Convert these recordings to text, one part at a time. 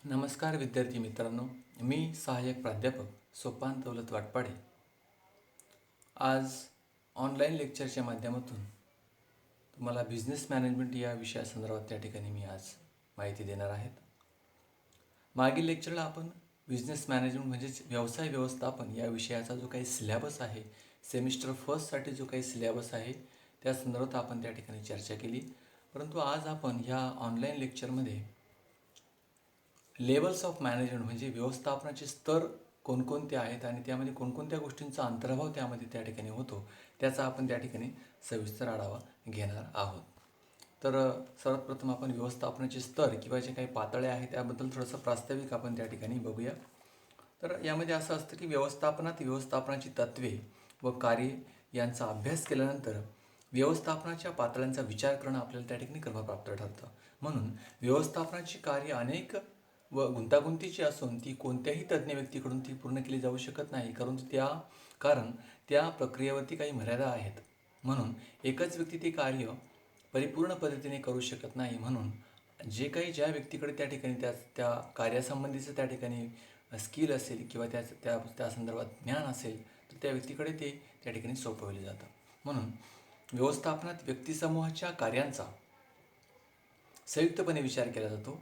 नमस्कार विद्यार्थी मित्रांनो, मी सहाय्यक प्राध्यापक सोपान दौलत वाटपाडे. आज ऑनलाईन लेक्चरच्या माध्यमातून तुम्हाला बिझनेस मॅनेजमेंट या विषयासंदर्भात त्या ठिकाणी मी आज माहिती देणार आहेत. मागील लेक्चरला आपण बिझनेस मॅनेजमेंट म्हणजेच व्यवसाय व्यवस्थापन या विषयाचा जो काही सिलॅबस आहे, सेमिस्टर फर्स्टसाठी जो काही सिलॅबस आहे त्या संदर्भात आपण त्या ठिकाणी चर्चा केली. परंतु आज आपण ह्या ऑनलाईन लेक्चरमध्ये लेवल्स ऑफ मॅनेजमेंट म्हणजे व्यवस्थापनाचे स्तर कोणकोणते आहेत आणि त्यामध्ये कोणकोणत्या गोष्टींचा अंतर्भाव त्यामध्ये त्या ठिकाणी होतो त्याचा आपण त्या ठिकाणी सविस्तर आढावा घेणार आहोत. तर सर्वात प्रथम आपण व्यवस्थापनाचे स्तर किंवा जे काही पातळ्या आहेत त्याबद्दल थोडंसं प्रास्ताविक आपण त्या ठिकाणी बघूया. तर यामध्ये असं असतं की व्यवस्थापनाची तत्त्वे व कार्ये यांचा अभ्यास केल्यानंतर व्यवस्थापनाच्या पातळ्यांचा विचार करणं आपल्याला त्या ठिकाणी क्रमप्राप्त ठरतं. म्हणून व्यवस्थापनाची कार्य अनेक व गुंतागुंतीची असून ती कोणत्याही तज्ज्ञ व्यक्तीकडून ती पूर्ण केली जाऊ शकत नाही, कारण त्या प्रक्रियेवरती काही मर्यादा आहेत. म्हणून एकच व्यक्ती ते कार्य परिपूर्ण पद्धतीने करू शकत नाही. म्हणून ज्या व्यक्तीकडे त्या ठिकाणी त्या कार्यासंबंधीचं त्या ठिकाणी स्किल असेल किंवा त्या संदर्भात ज्ञान असेल तर त्या व्यक्तीकडे ते त्या ठिकाणी सोपवले जातं. म्हणून व्यवस्थापनात व्यक्तिसमूहाच्या कार्यांचा संयुक्तपणे विचार केला जातो.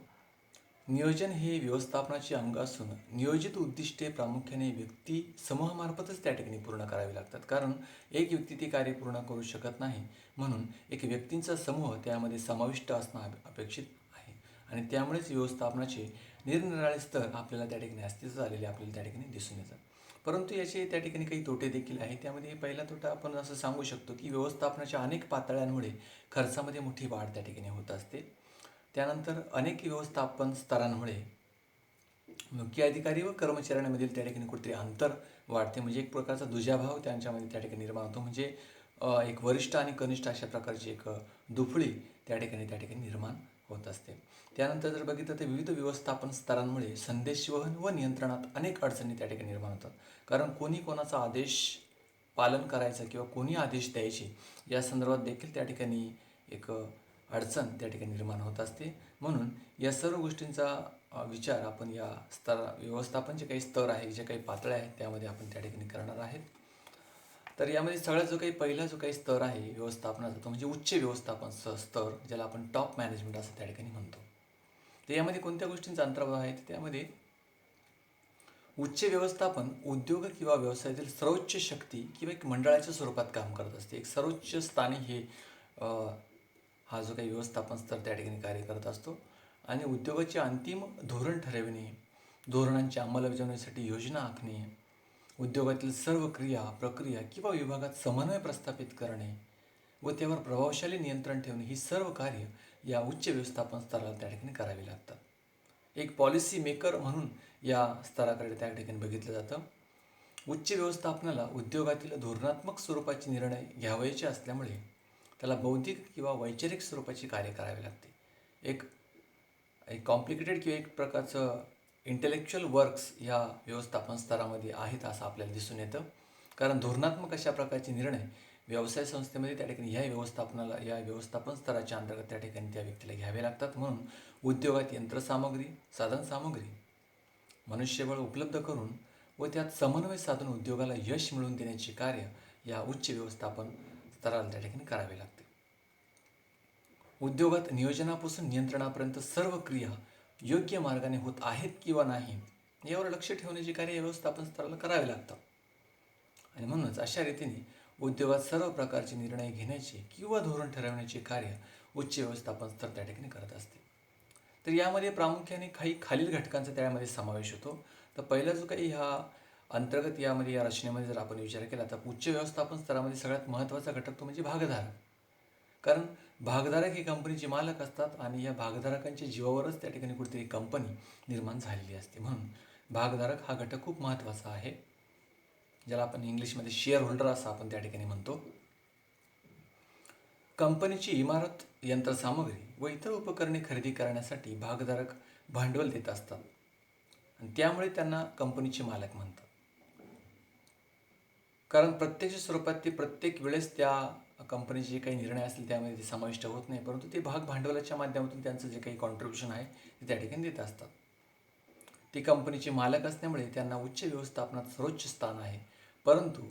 नियोजन हे व्यवस्थापनाचे अंग असून नियोजित उद्दिष्टे प्रामुख्याने व्यक्ती समूहामार्फतच त्या ठिकाणी पूर्ण करावी लागतात, कारण एक व्यक्ती ते कार्य पूर्ण करू शकत नाही. म्हणून एक व्यक्तींचा समूह त्यामध्ये समाविष्ट असणं अपेक्षित आहे आणि त्यामुळेच व्यवस्थापनाचे निरनिराळे स्तर आपल्याला त्या ठिकाणी अस्तित्वात आलेले आपल्याला त्या ठिकाणी दिसून येतात. परंतु याचे त्या ठिकाणी काही तोटे देखील आहेत. त्यामध्ये पहिला तोटा आपण असं सांगू शकतो की व्यवस्थापनाच्या अनेक पातळ्यांमुळे खर्चामध्ये मोठी वाढ त्या ठिकाणी होत असते. त्यानंतर अनेक व्यवस्थापन स्तरांमुळे मुख्य अधिकारी व कर्मचाऱ्यांमधील त्या ठिकाणी कुठेतरी अंतर वाढते, म्हणजे एक प्रकारचा दुजाभाव त्यांच्यामध्ये त्या ठिकाणी निर्माण होतो. म्हणजे एक वरिष्ठ आणि कनिष्ठ अशा प्रकारची एक दुफळी त्या ठिकाणी निर्माण होत असते. त्यानंतर जर बघितलं तर विविध व्यवस्थापन स्तरांमुळे संदेशवहन व नियंत्रणात अनेक अडचणी त्या ठिकाणी निर्माण होतात, कारण कोणी कोणाचा आदेश पालन करायचं किंवा कोणी आदेश द्यायचे या संदर्भात देखील त्या ठिकाणी एक अडचण त्या ठिकाणी निर्माण होत असते. म्हणून या सर्व गोष्टींचा विचार आपण या व्यवस्थापन जे काही स्तर आहे, जे काही पातळ्या आहेत त्यामध्ये आपण त्या ठिकाणी करणार आहेत. तर यामध्ये सगळ्यात पहिला जो काही स्तर आहे व्यवस्थापनाचा तो म्हणजे उच्च व्यवस्थापन स्तर, ज्याला आपण टॉप मॅनेजमेंट असं त्या ठिकाणी म्हणतो. तर यामध्ये कोणत्या गोष्टींचा अंतर्भाव आहे, त्यामध्ये उच्च व्यवस्थापन उद्योग किंवा व्यवसायातील सर्वोच्च शक्ती किंवा एक मंडळाच्या स्वरूपात काम करत असते. एक सर्वोच्च स्थानी हा जो काही व्यवस्थापन स्तर त्या ठिकाणी कार्य करत असतो आणि उद्योगाचे अंतिम धोरण ठरविणे, धोरणांची अंमलबजावणीसाठी योजना आखणे, उद्योगातील सर्व क्रिया प्रक्रिया किंवा विभागात समन्वय प्रस्थापित करणे व त्यावर प्रभावशाली नियंत्रण ठेवणे ही सर्व कार्य या उच्च व्यवस्थापन स्तराला त्या ठिकाणी करावी लागतात. एक पॉलिसी मेकर म्हणून या स्तराकडे त्या ठिकाणी बघितलं जातं. उच्च व्यवस्थापनाला उद्योगातील धोरणात्मक स्वरूपाचे निर्णय घ्यावयाचे असल्यामुळे त्याला बौद्धिक किंवा वैचारिक स्वरूपाची कार्य करावी लागते. एक कॉम्प्लिकेटेड किंवा एक प्रकारचं इंटेलेक्च्युअल वर्क्स ह्या व्यवस्थापन स्तरामध्ये आहेत असं आपल्याला दिसून येतं, कारण धोरणात्मक अशा प्रकारचे निर्णय व्यवसाय संस्थेमध्ये त्या ठिकाणी या व्यवस्थापन स्तराच्या अंतर्गत त्या ठिकाणी त्या व्यक्तीला घ्यावे लागतात. म्हणून उद्योगात यंत्रसामग्री, साधनसामग्री, मनुष्यबळ उपलब्ध करून व त्यात समन्वय साधून उद्योगाला यश मिळवून देण्याचे कार्य या उच्च व्यवस्थापन स्तराला त्या ठिकाणी करावे लागते. उद्योगात नियोजनापासून नियंत्रणापर्यंत सर्व क्रिया योग्य मार्गाने होत आहेत किंवा नाही यावर लक्ष ठेवण्याचे कार्य व्यवस्थापन स्तराला करावे लागतात. आणि म्हणूनच अशा रीतीने उद्योगात सर्व प्रकारचे निर्णय घेण्याचे किंवा धोरण ठरवण्याचे कार्य उच्च व्यवस्थापन स्तर त्या ठिकाणी करत असते. तर यामध्ये प्रामुख्याने काही खालील घटकांचा त्यामध्ये समावेश होतो. तर पहिला जो काही अंतर्गत या रचनेमध्ये जर आपण विचार केला तर उच्च व्यवस्थापन स्तरामध्ये सगळ्यात महत्त्वाचा घटक तो म्हणजे भागधारक. कारण भागधारक ही कंपनीचे मालक असतात आणि या भागधारकांच्या जीवावरच त्या ठिकाणी कुठेतरी कंपनी निर्माण झालेली असते. म्हणून भागधारक हा घटक खूप महत्त्वाचा आहे, ज्याला आपण इंग्लिशमध्ये शेअर होल्डर असं आपण त्या ठिकाणी म्हणतो. कंपनीची इमारत, यंत्रसामग्री व इतर उपकरणे खरेदी करण्यासाठी भागधारक भांडवल देत असतात आणि त्यामुळे त्यांना कंपनीचे मालक म्हणतात. कारण प्रत्यक्ष स्वरूपात ते प्रत्येक वेळेस त्या कंपनीचे जे काही निर्णय असतील त्यामध्ये ते समाविष्ट होत नाही, परंतु ते भाग भांडवलाच्या माध्यमातून त्यांचं जे काही कॉन्ट्रिब्युशन आहे ते त्या ठिकाणी देत असतात. ते कंपनीचे मालक असल्यामुळे त्यांना उच्च व्यवस्थापनात सर्वोच्च स्थान आहे. परंतु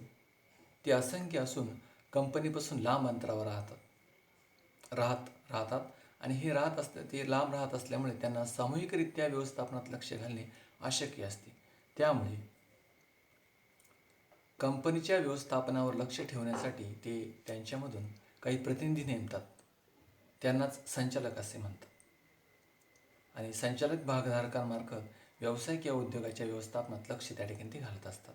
ते असंख्य असून कंपनीपासून लांब अंतरावर राहतात आणि हे ते लांब राहत असल्यामुळे त्यांना सामूहिकरित्या व्यवस्थापनात लक्ष घालणे अशक्य असते. त्यामुळे कंपनीच्या व्यवस्थापनावर लक्ष ठेवण्यासाठी ते त्यांच्यामधून काही प्रतिनिधी नेमतात. त्यांनाच संचालक असे म्हणतात. आणि संचालक भागधारकांमार्फत व्यवसाय किंवा उद्योगाच्या व्यवस्थापनात लक्ष त्या ठिकाणी ते घालत असतात.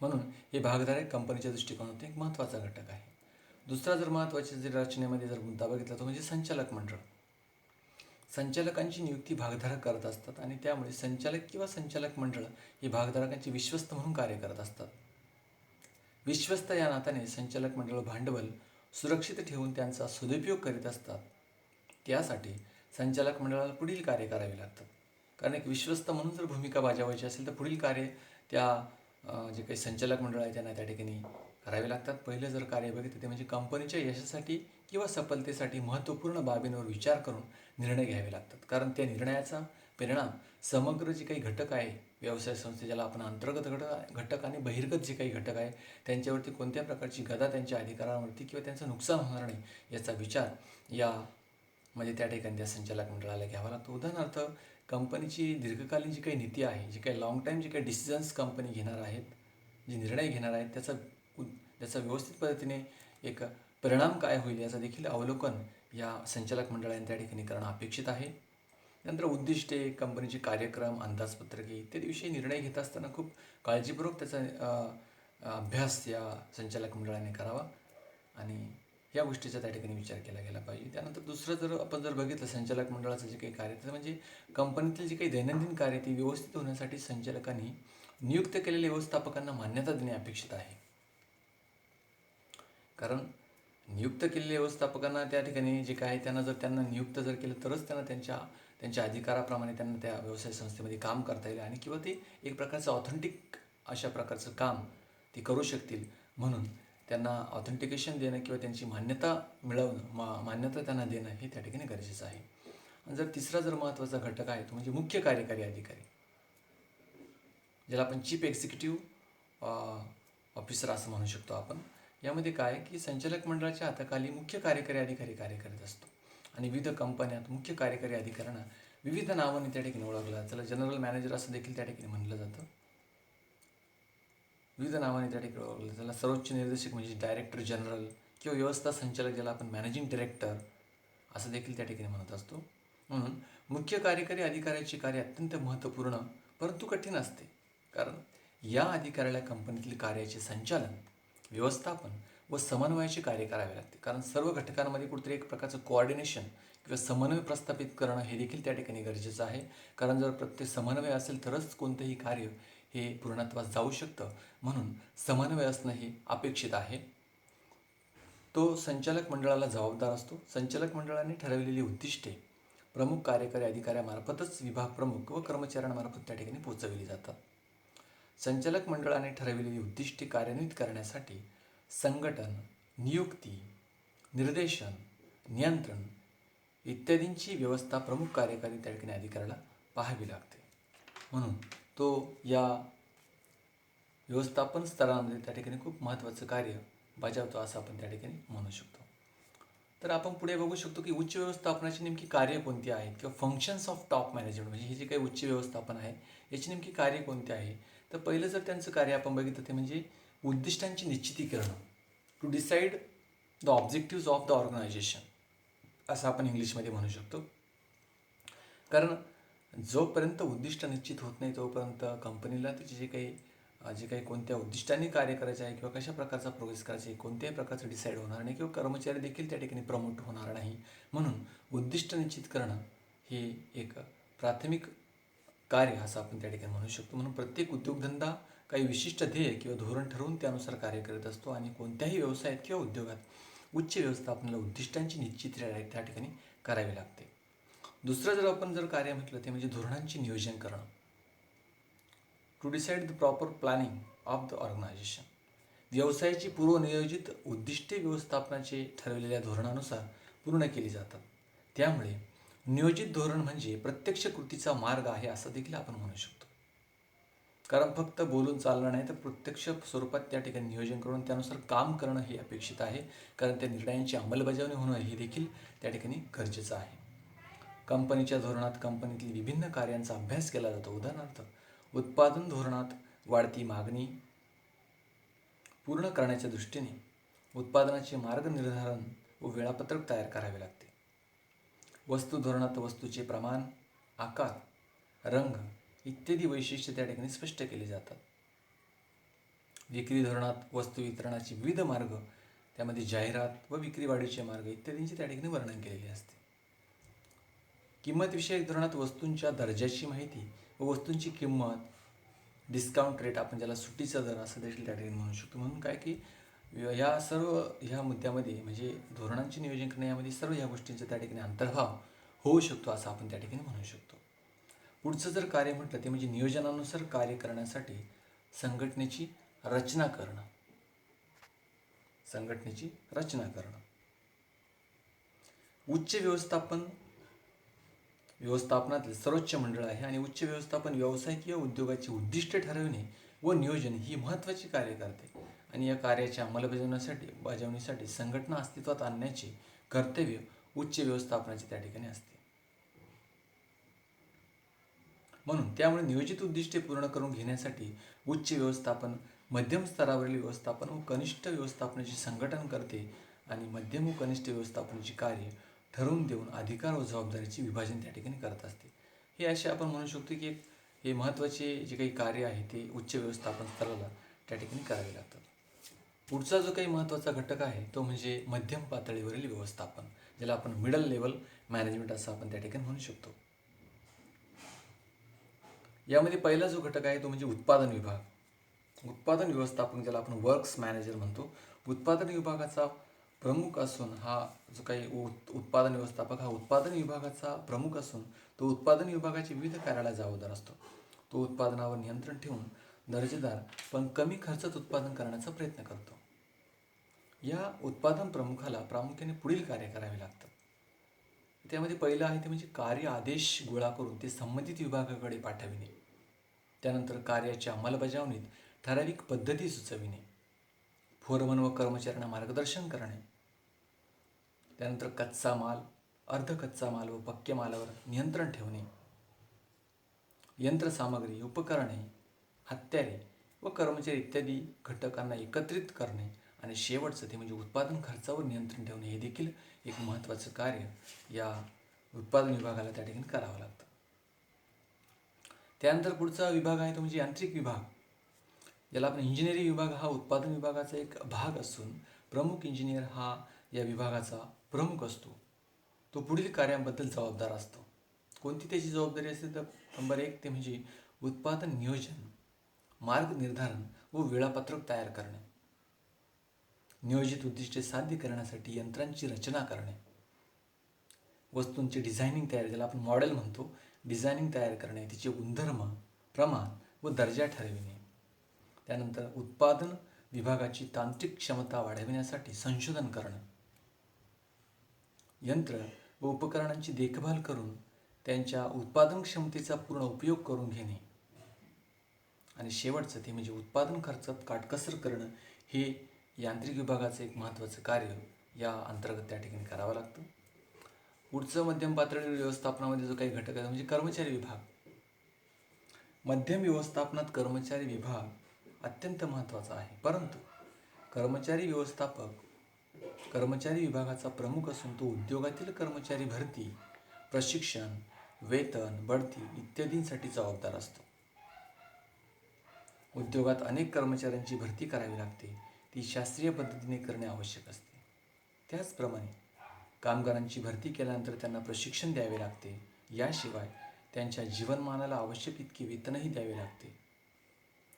म्हणून हे भागधारक कंपनीच्या दृष्टिकोनातून एक महत्त्वाचा घटक आहे. दुसरा जर महत्त्वाच्या जर रचनेमध्ये जर मुद्दा बघितला तो म्हणजे संचालक मंडळ. संचालकांची नियुक्ती भागधारक करत असतात आणि त्यामुळे संचालक किंवा संचालक मंडळ हे भागधारकांचे विश्वस्त म्हणून कार्य करत असतात. विश्वस्त या नात्याने संचालक मंडळ भांडवल सुरक्षित ठेवून त्यांचा सदुपयोग करीत असतात. त्यासाठी संचालक मंडळाला पुढील कार्य करावे लागतात. कारण एक विश्वस्त म्हणून जर भूमिका बजावायची असेल तर पुढील कार्य त्या जे काही संचालक मंडळ आहे त्यांना त्या ठिकाणी करावे लागतात. पहिलं जर कार्य बघितलं ते म्हणजे कंपनीच्या यशासाठी किंवा सफलतेसाठी महत्त्वपूर्ण बाबींवर विचार करून निर्णय घ्यावे लागतात. कारण त्या निर्णयाचा परिणाम समग्र जे काही घटक आहे व्यवसाय संस्थे, ज्याला आपण अंतर्गत घटक आणि बहिर्गत जे काही घटक आहे त्यांच्यावरती कोणत्या प्रकारची गदा त्यांच्या अधिकारांवरती किंवा त्यांचं नुकसान होणार नाही याचा विचार म्हणजे त्या ठिकाणी त्या संचालक मंडळाला घ्यावा लागतो. उदाहरणार्थ, कंपनीची दीर्घकालीन जी काही नीती आहे, जी काही लाँग टाईम जे काही डिसिजन्स कंपनी घेणार आहेत, जे निर्णय घेणार आहेत त्याचा व्यवस्थित पद्धतीने एक परिणाम काय होईल याचा देखील अवलोकन या संचालक मंडळाने त्या ठिकाणी करणं अपेक्षित आहे. नंतर उद्दिष्टे, कंपनीचे कार्यक्रम, अंदाजपत्रके इत्यादीविषयी निर्णय घेत असताना खूप काळजीपूर्वक त्याचा अभ्यास या संचालक मंडळाने करावा आणि या गोष्टीचा त्या ठिकाणी विचार केला गेला पाहिजे. त्यानंतर दुसरं जर आपण बघितलं संचालक मंडळाचं जे काही कार्य, तर म्हणजे कंपनीतील जे काही दैनंदिन कार्य ती व्यवस्थित होण्यासाठी संचालकांनी नियुक्त केलेल्या व्यवस्थापकांना मान्यता देणे अपेक्षित आहे. कारण नियुक्त केलेल्या व्यवस्थापकांना त्या ठिकाणी जे काय त्यांना नियुक्त जर केलं तरच त्यांना त्यांच्या अधिकाराप्रमाणे त्यांना त्या व्यवसाय संस्थेमध्ये काम करता येईल आणि किंवा ते एक प्रकारचं ऑथेंटिक अशा प्रकारचं काम ते करू शकतील. म्हणून त्यांना ऑथेंटिकेशन देणं किंवा त्यांची मान्यता मिळवणं, मान्यता त्यांना देणं हे त्या ठिकाणी गरजेचं आहे. आणि जर तिसरा जर महत्त्वाचा घटक आहे तो म्हणजे मुख्य कार्यकारी अधिकारी, ज्याला आपण चीफ एक्झिक्युटिव्ह ऑफिसर असं म्हणू शकतो आपण. यामध्ये काय की संचालक मंडळाच्या हाताखाली मुख्य कार्यकारी अधिकारी कार्य करत असतो आणि विविध कंपन्यात मुख्य कार्यकारी अधिकाऱ्यांना विविध नावाने त्या ठिकाणी ओळखलं जातं. त्याला जनरल मॅनेजर असं देखील त्या ठिकाणी म्हणलं जातं. विविध नावाने त्या ठिकाणी ओळखलं. त्याला सर्वोच्च निर्देशक म्हणजे डायरेक्टर जनरल किंवा व्यवस्था संचालक, ज्याला आपण मॅनेजिंग डायरेक्टर असं देखील त्या ठिकाणी म्हणत असतो. म्हणून मुख्य कार्यकारी अधिकाऱ्याचे कार्य अत्यंत महत्त्वपूर्ण परंतु कठीण असते. कारण या अधिकाऱ्याला कंपनीतील कार्याचे संचालन, व्यवस्थापन व समन्वयाचे कार्य करावे लागते. कारण सर्व घटकांमध्ये कुठेतरी एक प्रकारचं कोऑर्डिनेशन किंवा समन्वय प्रस्थापित करणं हे देखील त्या ठिकाणी गरजेचं आहे. कारण जर प्रत्येक समन्वय असेल तरच कोणतेही कार्य हे पूर्णत्वास जाऊ शकतं. म्हणून समन्वय असणं हे अपेक्षित आहे. तो संचालक मंडळाला जबाबदार असतो. संचालक मंडळाने ठरवलेली उद्दिष्टे प्रमुख कार्यकारी अधिकाऱ्यामार्फतच विभाग प्रमुख व कर्मचाऱ्यांमार्फत त्या ठिकाणी पोहोचवली जातात. संचालक मंडळाने ठरवलेली उद्दिष्टे कार्यान्वित करण्यासाठी संघटन, नियुक्ती, निर्देशन, नियंत्रण इत्यादींची व्यवस्था प्रमुख कार्यकारी त्या ठिकाणी अधिकाऱ्याला पाहावी लागते. म्हणून तो या व्यवस्थापन स्तरामध्ये त्या ठिकाणी खूप महत्त्वाचं कार्य बजावतो असं आपण त्या ठिकाणी म्हणू शकतो. तर आपण पुढे बघू शकतो की उच्च व्यवस्थापनाची नेमकी कार्य कोणती आहेत किंवा फंक्शन्स ऑफ टॉप मॅनेजमेंट, म्हणजे हे जे काही उच्च व्यवस्थापन आहे याची नेमकी कार्य कोणती आहे. तर पहिलं जर त्यांचं कार्य आपण बघितलं ते म्हणजे उद्दिष्टांची निश्चिती करणं, to decide the objectives of the organisation असं आपण इंग्लिशमध्ये म्हणू शकतो. कारण जोपर्यंत उद्दिष्ट निश्चित होत नाही तोपर्यंत कंपनीला त्याची जे काही कोणत्या उद्दिष्टांनी कार्य करायचं आहे किंवा कशा प्रकारचा प्रोग्रेस करायचा आहे कोणत्याही प्रकारचं डिसाईड होणार नाही किंवा कर्मचारी देखील त्या ठिकाणी प्रमोट होणार नाही. म्हणून उद्दिष्ट निश्चित करणं हे एक प्राथमिक कार्य असं आपण त्या ठिकाणी म्हणू शकतो. म्हणून प्रत्येक उद्योगधंदा काही विशिष्ट ध्येय किंवा धोरण ठरवून त्यानुसार कार्य करत असतो आणि कोणत्याही व्यवसायात किंवा उद्योगात उच्च व्यवस्थापनाला उद्दिष्टांची निश्चित त्या ठिकाणी करावी लागते. दुसरं जर कार्य म्हटलं ते म्हणजे धोरणांचे नियोजन करणं, to decide the proper planning of the organisation. व्यवसायाची पूर्वनियोजित उद्दिष्टे व्यवस्थापनाचे ठरवलेल्या धोरणानुसार पूर्ण केली जातात. त्यामुळे नियोजित धोरण म्हणजे प्रत्यक्ष कृतीचा मार्ग आहे असं देखील आपण म्हणू शकतो. कारण फक्त बोलून चालणार नाही, तर प्रत्यक्ष स्वरूपात त्या ठिकाणी नियोजन करून त्यानुसार काम करणं हे अपेक्षित आहे. कारण त्या निर्णयांची अंमलबजावणी होणं हे देखील त्या ठिकाणी गरजेचं आहे. कंपनीच्या धोरणात कंपनीतील विभिन्न कार्यांचा अभ्यास केला जातो. उदाहरणार्थ, उत्पादन धोरणात वाढती मागणी पूर्ण करण्याच्या दृष्टीने उत्पादनाचे मार्गनिर्धारण व वेळापत्रक तयार करावे लागते. वस्तू धोरणात वस्तूचे प्रमाण, आकार, रंग इत्यादी वैशिष्ट्ये त्या ठिकाणी स्पष्ट केली जातात. विक्री धोरणात वस्तू वितरणाचे विविध मार्ग, त्यामध्ये जाहिरात व विक्री वाढीचे मार्ग इत्यादींचे त्या ठिकाणी वर्णन केलेले असते. किंमतविषयक धोरणात वस्तूंच्या दर्जाची माहिती व वस्तूंची किंमत, डिस्काउंट रेट, आपण ज्याला सुट्टीचा दर असं देखील त्या ठिकाणी म्हणू शकतो. म्हणून काय की ह्या मुद्द्यामध्ये म्हणजे धोरणांचे नियोजन करण्यामध्ये सर्व ह्या गोष्टींचा त्या ठिकाणी अंतर्भाव होऊ शकतो असं आपण त्या ठिकाणी म्हणू शकतो. पुढचं जर कार्य म्हटलं ते म्हणजे नियोजनानुसार कार्य करण्यासाठी संघटनेची रचना करणं. उच्च व्यवस्थापनातील सर्वोच्च मंडळ आहे आणि उच्च व्यवस्थापन व्यावसायिक उद्योगाची उद्दिष्टे ठरविणे व नियोजन ही महत्त्वाची कार्य करते आणि या कार्याच्या अंमलबजावणीसाठी संघटना अस्तित्वात आणण्याचे कर्तव्य उच्च व्यवस्थापनाचे त्या ठिकाणी असते. म्हणून त्यामुळे नियोजित उद्दिष्टे पूर्ण करून घेण्यासाठी उच्च व्यवस्थापन, मध्यम स्तरावरील व्यवस्थापन व कनिष्ठ व्यवस्थापनाचे संघटन करते आणि मध्यम व कनिष्ठ व्यवस्थापनाची कार्य ठरवून देऊन अधिकार व जबाबदारीचे विभाजन त्या ठिकाणी करत असते. हे असे आपण म्हणू शकतो की हे महत्त्वाचे जे काही कार्य आहे ते उच्च व्यवस्थापन स्तराला त्या ठिकाणी करावे लागतात. पुढचा जो काही महत्त्वाचा घटक आहे तो म्हणजे मध्यम पातळीवरील व्यवस्थापन, ज्याला आपण मिडल लेवल मॅनेजमेंट असं आपण त्या ठिकाणी म्हणू शकतो. यामध्ये पहिला जो घटक आहे तो म्हणजे उत्पादन विभाग. उत्पादन व्यवस्थापन ज्याला आपण वर्क्स मॅनेजर म्हणतो. उत्पादन विभागाचा प्रमुख असून हा जो काही उत्पादन व्यवस्थापक हा उत्पादन विभागाचा प्रमुख असून तो उत्पादन विभागाची विविध कार्याला जबाबदार असतो. तो उत्पादनावर नियंत्रण ठेवून दर्जेदार पण कमी खर्चात उत्पादन करण्याचा प्रयत्न करतो. या उत्पादन प्रमुखाला प्रामुख्याने पुढील कार्य करावे लागतात. त्यामध्ये पहिलं आहे ते म्हणजे कार्य आदेश गोळा करून ते संबंधित विभागाकडे पाठविणे. त्यानंतर कार्याच्या अंमलबजावणीत ठराविक पद्धती सुचविणे. फोरमन व कर्मचाऱ्यांना मार्गदर्शन करणे. त्यानंतर कच्चा माल, अर्धकच्चा माल व पक्के मालावर नियंत्रण ठेवणे. यंत्रसामग्री, उपकरणे, हत्यारे व कर्मचारी इत्यादी घटकांना एकत्रित करणे आणि शेवटचं ते म्हणजे उत्पादन खर्चावर नियंत्रण ठेवणे. हे देखील एक महत्त्वाचं कार्य या उत्पादन विभागाला त्या ठिकाणी करावं लागतं. त्यानंतर पुढचा विभाग आहे तो म्हणजे यांत्रिक विभाग, ज्याला आपण इंजिनिअरिंग विभाग हा उत्पादन विभागाचा एक भाग असून प्रमुख इंजिनियर हा या विभागाचा प्रमुख असतो. तो पुढील कार्यांबद्दल जबाबदार असतो. कोणती त्याची जबाबदारी असते तर नंबर 1 ते म्हणजे उत्पादन नियोजन, मार्ग निर्धारण व वेळापत्रक तयार करणे. नियोजित उद्दिष्टे साध्य करण्यासाठी यंत्रांची रचना करणे. वस्तूंचे डिझायनिंग तयार, ज्याला आपण मॉडेल म्हणतो, डिझायनिंग तयार करणे, तिचे गुणधर्म, प्रमाण व दर्जा ठरविणे. त्यानंतर उत्पादन विभागाची तांत्रिक क्षमता वाढविण्यासाठी संशोधन करणे. यंत्र व उपकरणांची देखभाल करून त्यांच्या उत्पादन क्षमतेचा पूर्ण उपयोग करून घेणे. आणि शेवटचं ते म्हणजे उत्पादन खर्चात काटकसर करणं. हे यांत्रिक विभागाचं एक महत्त्वाचं कार्य या अंतर्गत त्या ठिकाणी करावं लागतं. पुढचं मध्यम पातळी व्यवस्थापनामध्ये जो काही घटक आहे म्हणजे कर्मचारी विभाग. मध्यम व्यवस्थापनात कर्मचारी विभाग अत्यंत महत्त्वाचा आहे, परंतु कर्मचारी विभागाचा प्रमुख असून तो उद्योगातील कर्मचारी भरती, प्रशिक्षण, वेतन, बढती इत्यादींसाठी जबाबदार असतो. उद्योगात अनेक कर्मचाऱ्यांची भरती करावी लागते, ती शास्त्रीय पद्धतीने करणे आवश्यक असते. त्याचप्रमाणे कामगारांची भरती केल्यानंतर त्यांना प्रशिक्षण द्यावे लागते. याशिवाय त्यांच्या जीवनमानाला आवश्यक इतके वेतनही द्यावे लागते.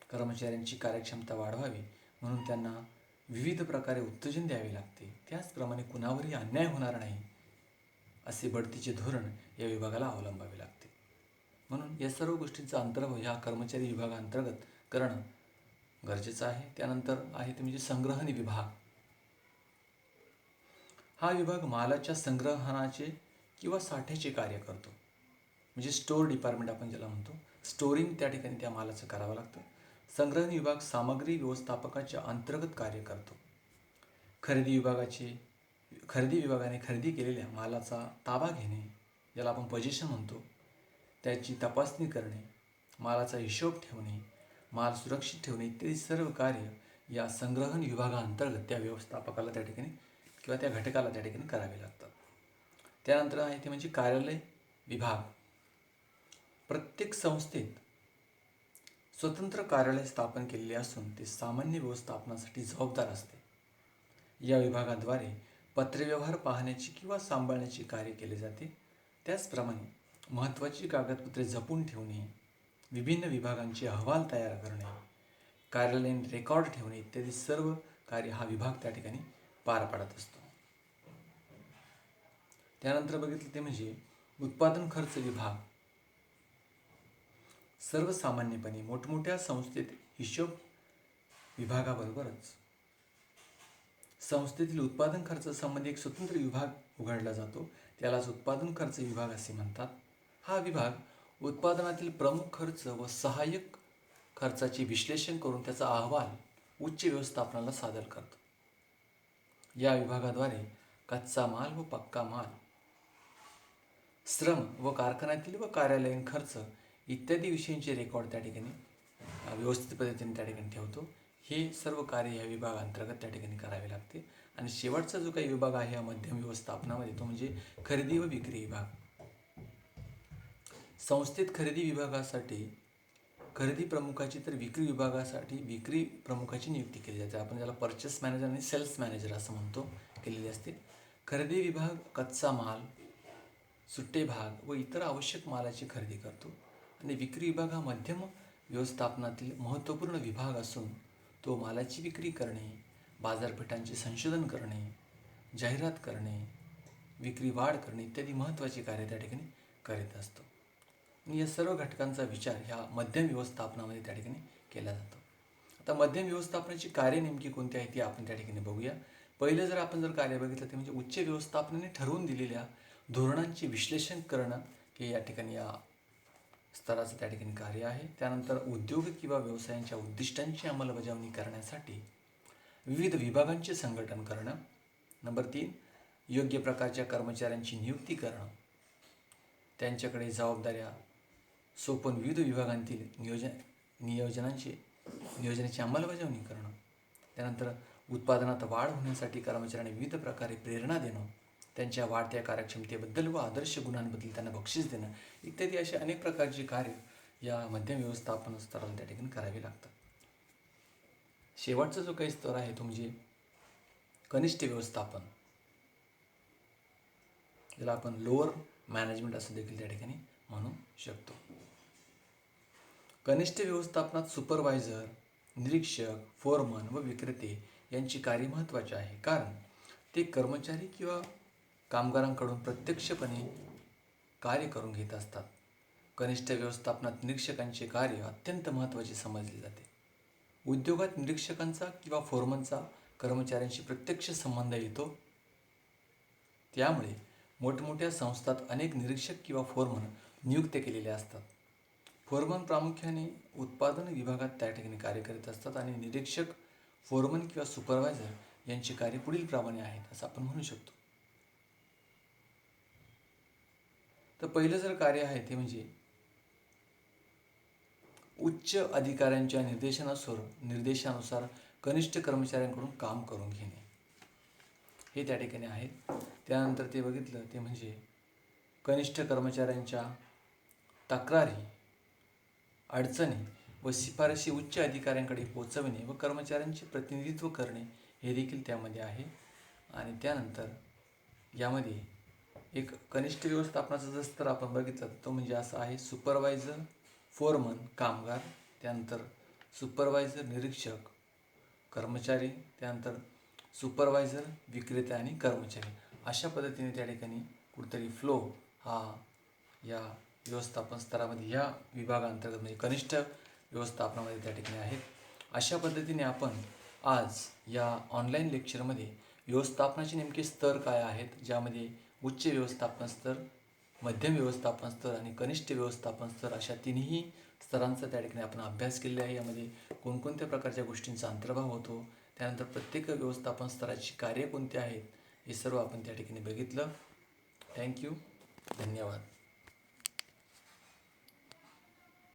कर्मचाऱ्यांची कार्यक्षमता वाढवावी म्हणून त्यांना विविध प्रकारे उत्तेजन द्यावे लागते. त्याचप्रमाणे कुणावरही अन्याय होणार नाही असे बढतीचे धोरण या विभागाला अवलंबावे लागते. म्हणून या सर्व गोष्टींचा अंतर्भाव ह्या कर्मचारी विभागाअंतर्गत करणं गरजेचं आहे. त्यानंतर आहे ते म्हणजे संग्रहण विभाग. हा विभाग मालाच्या संग्रहणाचे किंवा साठ्याचे कार्य करतो. म्हणजे स्टोअर डिपार्टमेंट आपण ज्याला म्हणतो. स्टोरिंग त्या ठिकाणी त्या मालाचं करावं लागतं. संग्रहण विभाग सामग्री व्यवस्थापकाच्या अंतर्गत कार्य करतो. खरेदी विभागाने खरेदी केलेल्या मालाचा ताबा घेणे, ज्याला आपण पोझिशन म्हणतो, त्याची तपासणी करणे, मालाचा हिशोब ठेवणे, माल सुरक्षित ठेवणे इत्यादी सर्व कार्य या संग्रहण विभागाअंतर्गत त्या व्यवस्थापकाला त्या ठिकाणी किंवा त्या घटकाला त्या ठिकाणी करावे लागतात. त्यानंतर आहे ते म्हणजे कार्यालय विभाग. प्रत्येक संस्थेत स्वतंत्र कार्यालय स्थापन केलेले असून ते सामान्य व्यवस्थापनासाठी जबाबदार असते. या विभागाद्वारे पत्रव्यवहार पाहण्याची किंवा सांभाळण्याची कार्य केले जाते. त्याचप्रमाणे महत्त्वाची कागदपत्रे जपून ठेवणे, विभिन्न विभागांचे अहवाल तयार करणे, कार्यालयीन रेकॉर्ड ठेवणे इत्यादी सर्व कार्य हा विभाग त्या ठिकाणी पार पाडत असतो. त्यानंतर बघितलं ते म्हणजे उत्पादन खर्च विभाग. सर्वसामान्यपणे मोठमोठ्या संस्थेत हिशोब विभागाबरोबरच संस्थेतील उत्पादन खर्चासंबंधी एक स्वतंत्र विभाग उघडला जातो. त्यालाच उत्पादन खर्च विभाग असे म्हणतात. हा विभाग उत्पादनातील प्रमुख खर्च व सहाय्यक खर्चाचे विश्लेषण करून त्याचा अहवाल उच्च व्यवस्थापनाला सादर करतो. या विभागाद्वारे कच्चा माल व पक्का माल, श्रम व कारखान्यातील व कार्यालयीन खर्च इत्यादी विषयींचे रेकॉर्ड त्या ठिकाणी व्यवस्थित पद्धतीने त्या ठिकाणी ठेवतो. हे सर्व कार्य या विभागाअंतर्गत त्या ठिकाणी करावे लागते. आणि शेवटचा जो काही विभाग आहे या मध्यम व्यवस्थापनामध्ये तो म्हणजे खरेदी व विक्री विभाग. संस्थेत खरेदी विभागासाठी खरेदी प्रमुखाची तर विक्री विभागासाठी विक्री प्रमुखाची नियुक्ती केली जाते. आपण ज्याला परचेस मॅनेजर आणि सेल्स मॅनेजर असं म्हणतो, केलेली असते. खरेदी विभाग कच्चा माल, सुट्टे भाग व इतर आवश्यक मालाची खरेदी करतो. आणि विक्री विभाग हा मध्यम व्यवस्थापनातील महत्त्वपूर्ण विभाग असून तो मालाची विक्री करणे, बाजारपेठांचे संशोधन करणे, जाहिरात करणे, विक्री वाढ करणे इत्यादी महत्त्वाची कार्य त्या ठिकाणी करीत असतो. आणि या सर्व घटकांचा विचार ह्या मध्यम व्यवस्थापनामध्ये त्या ठिकाणी केला जातो. आता मध्यम व्यवस्थापनाची कार्य नेमकी कोणती आहे ती आपण त्या ठिकाणी बघूया. पहिलं जर आपण कार्य बघितलं ते म्हणजे उच्च व्यवस्थापनाने ठरवून दिलेल्या धोरणांचे विश्लेषण करणं हे या ठिकाणी या स्तराचं त्या ठिकाणी कार्य आहे. त्यानंतर उद्योग किंवा व्यवसायांच्या उद्दिष्टांची अंमलबजावणी करण्यासाठी विविध विभागांचे संघटन करणं. नंबर 3, योग्य प्रकारच्या कर्मचाऱ्यांची नियुक्ती करणं, त्यांच्याकडे जबाबदाऱ्या सोपवून विविध विभागांतील नियोजनाची अंमलबजावणी करणं. त्यानंतर उत्पादनात वाढ होण्यासाठी कर्मचाऱ्यांना विविध प्रकारे प्रेरणा देणं, त्यांच्या वाढत्या कार्यक्षमतेबद्दल व आदर्श गुणांबद्दल त्यांना बक्षीस देणं इत्यादी असे अनेक प्रकारची कार्य या मध्यम व्यवस्थापन स्तराला त्या ठिकाणी करावी लागतात. शेवटचा जो काही स्तर आहे तो म्हणजे कनिष्ठ व्यवस्थापन, ज्याला आपण लोअर मॅनेजमेंट असं देखील त्या ठिकाणी म्हणू शकतो. कनिष्ठ व्यवस्थापनात सुपरवायझर, निरीक्षक, फोरमन व विक्रेते यांची कार्य महत्त्वाची आहे, कारण ते कर्मचारी किंवा कामगारांकडून प्रत्यक्षपणे कार्य करून घेत असतात. कनिष्ठ व्यवस्थापनात निरीक्षकांचे कार्य अत्यंत महत्त्वाचे समजले जाते. उद्योगात निरीक्षकांचा किंवा फोरमनचा कर्मचाऱ्यांशी प्रत्यक्ष संबंध येतो. त्यामुळे मोठमोठ्या संस्थांत अनेक निरीक्षक किंवा फोरमन नियुक्त केलेले असतात. फोरमन प्रामुख्याने उत्पादन विभागात त्या ठिकाणी कार्य करीत असतात आणि निरीक्षक, फोरमन किंवा सुपरवायझर यांचे कार्य पुढील प्रमाणे आहेत असं आपण म्हणू शकतो. तर पहिलं जर कार्य आहे ते म्हणजे उच्च अधिकाऱ्यांच्या निर्देशानुसार कनिष्ठ कर्मचाऱ्यांकडून काम करून घेणे हे त्या ठिकाणी आहे. त्यानंतर ते बघितलं ते म्हणजे कनिष्ठ कर्मचाऱ्यांच्या तक्रारी, अडचणी व शिफारशी उच्च अधिकाऱ्यांकडे पोहोचवणे व कर्मचाऱ्यांचे प्रतिनिधित्व करणे हे देखील त्यामध्ये आहे. आणि त्यानंतर यामध्ये एक कनिष्ठ व्यवस्थापनाचा जर स्तर आपण बघितलं तो म्हणजे असा आहे: सुपरवायझर, फोरमन, कामगार, त्यानंतर सुपरवायझर, निरीक्षक, कर्मचारी, त्यानंतर सुपरवायझर, विक्रेते आणि कर्मचारी अशा पद्धतीने त्या ठिकाणी कुठेतरी फ्लो हा या व्यवस्थापन स्तरामध्ये या विभागाअंतर्गत म्हणजे कनिष्ठ व्यवस्थापनामध्ये त्या ठिकाणी आहेत. अशा पद्धतीने आपण आज या ऑनलाईन लेक्चरमध्ये व्यवस्थापनाचे नेमके स्तर काय आहेत, ज्यामध्ये उच्च व्यवस्थापन स्तर, मध्यम व्यवस्थापन स्तर आणि कनिष्ठ व्यवस्थापन स्तर अशा तिन्ही स्तरांचा त्या ठिकाणी आपण अभ्यास केलेला आहे. यामध्ये कोणकोणत्या प्रकारच्या गोष्टींचा अंतर्भाव होतो, त्यानंतर प्रत्येक व्यवस्थापन स्तराची कार्य कोणती आहेत, हे सर्व आपण त्या ठिकाणी बघितलं. थँक्यू. धन्यवाद.